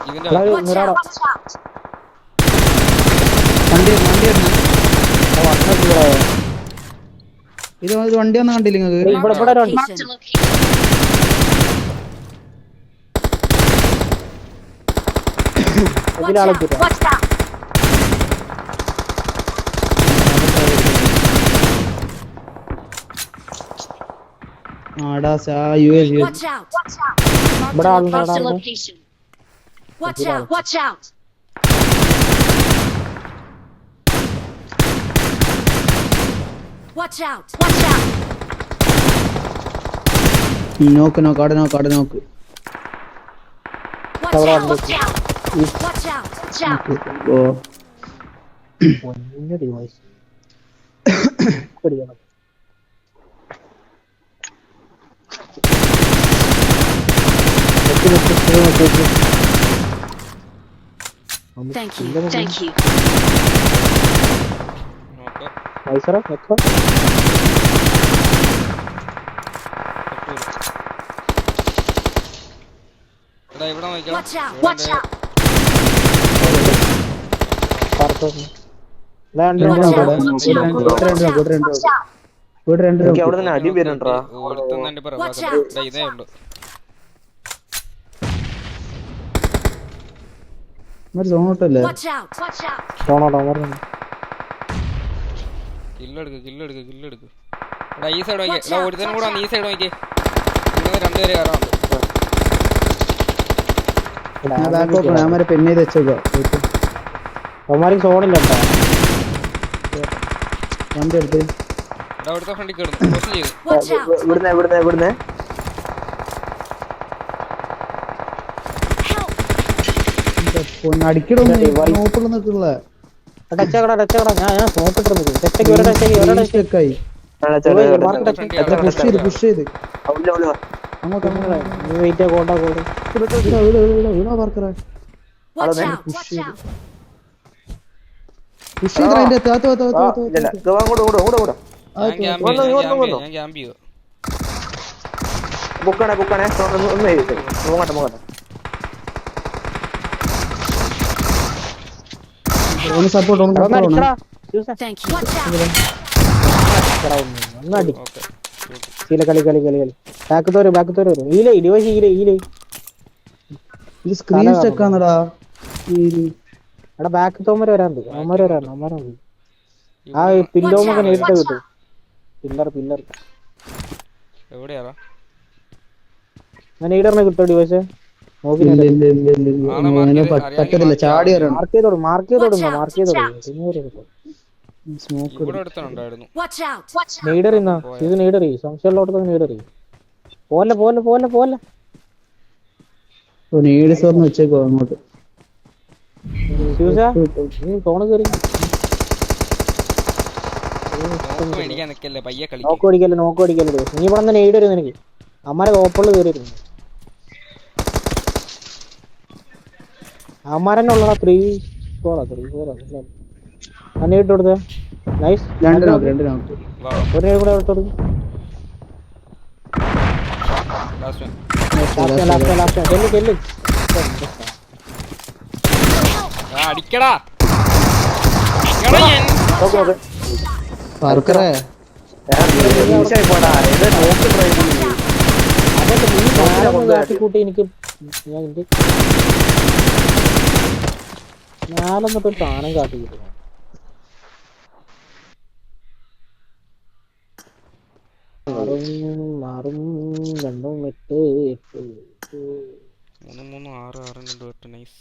ഇതിന്റെ Watch out! വണ്ടി ഇത് വണ്ടി ഒന്നും കണ്ടില്ല നിങ്ങൾക്ക്? Marked a location. Watch out! Watch out! ആടാ UAV. Watch out! Marked a location. Watch out! Watch out! Watch out! Watch out! നോക്ക് അവിടെ നോക്ക് Watch out! Watch out! Watch out! Watch out! Oh Thank you. Thank you. ഇവിടെ നോക്കിയോ Watch out! Watch out! ഇവിടെ തന്നെ അടി വരുന്നുണ്ടാ. ഇതേ ഉള്ളു. സോണോട്ടല്ലേ? Watch out! Watch out! കില്ലെടുക്ക്. എടാ ഈ സൈഡ് നോക്കിയേ. എടാ ഒരുത്തനും കൂടെ ഈ സൈഡ് നോക്കിയേ. ഇവിടുന്ന് രണ്ടുപേരെ കയറാറുണ്ട്. പെണ്ണ് ചെയ്ത് വെച്ചേക്കോ. സോണില്ല വണ്ടി എടുത്ത് എടാ അവിടുത്തെ ഫ്രണ്ടിൽ കയറുന്നു. ക്രോസ് ചെയ്തു. Watch out! ഇവിടുന്ന് Help! അടിക്കടൊന്നും നോക്കുള്ള നിൽക്കുള്ള ടച്ചക്കടാ ഞാൻ നോക്കിട്ടിരുന്നു ടച്ചക്ക് ഒരു സ്റ്റക്കായി. പുഷ് ചെയ്ത് അങ്ങോട്ട് വെയിറ്റ് കോണ്ടാ വർക്കറ Watch out! Watch out! Push ചെയ്ത് അതിന്റെ ഞാൻ ക്യാമ്പ് ചെയ്തു. ബുക്കാണേ ഒന്ന് നോക്കട്ടെ support Thank you. Watch out! ഒന്നടി കളി ബാക്ക് തോര് വരും ഈലേ ഡിവൈസ് ഈലേ ഇത് സ്ക്രീൻ സ്റ്റക്കാന്നടാ. എടാ ബാക്ക് തോമര് വരാറുണ്ട് അവന്മാരുണ്ട് ആ പില്ലോമൊക്കെ നേരിട്ട് കിട്ടും. പില്ലർ എവിടെയാടാ? നേരിടറിനെ കിട്ടോ ഡിവൈസ് നോക്കി പറ്റത്തില്ല. ചാടി വരണം. മാർക്ക് ചെയ്തോടും ഇവിടെ അടുത്തുണ്ടായിരുന്നു. Watch out! Watch out! നീഡറിന്നാ ഇത് നീഡറി സംശയമുള്ളോടത്ത് നീഡറി പോലെ നേടിസ് പറഞ്ഞ് വെച്ചേക്കോ അങ്ങോട്ട്. ഫോണ് കയറി മേടിക്കാൻ നിക്കല്ലേ, പയ്യെ കളിക്ക്. നോക്ക് അടിക്കല്ലേ നീ ഇവിടെ നിന്ന് നീഡറി നിനക്ക് അമ്മാരെ ഓപ്പണിൽ കയറിയിരുന്നു. അമ്മാരെന്നെ ഉള്ളടാ 3-4 ഇട്ട് കൊടുത്തേ. നൈസ്. രണ്ട് നോക്ക്. ഒരു നേരം കൂടെ എടുത്തു കൊടുക്കും. Last one. ലാസ്റ്റ് ചെല്ല് അടിക്കടാ. വർക്കറേ കൂട്ടി എനിക്ക് ഞാനൊന്നിട്ടൊരു സാധനം കാട്ടി കിട്ടുന്നു. മാറും 2 8 8 3 3 6 6 2 8 നൈസ്.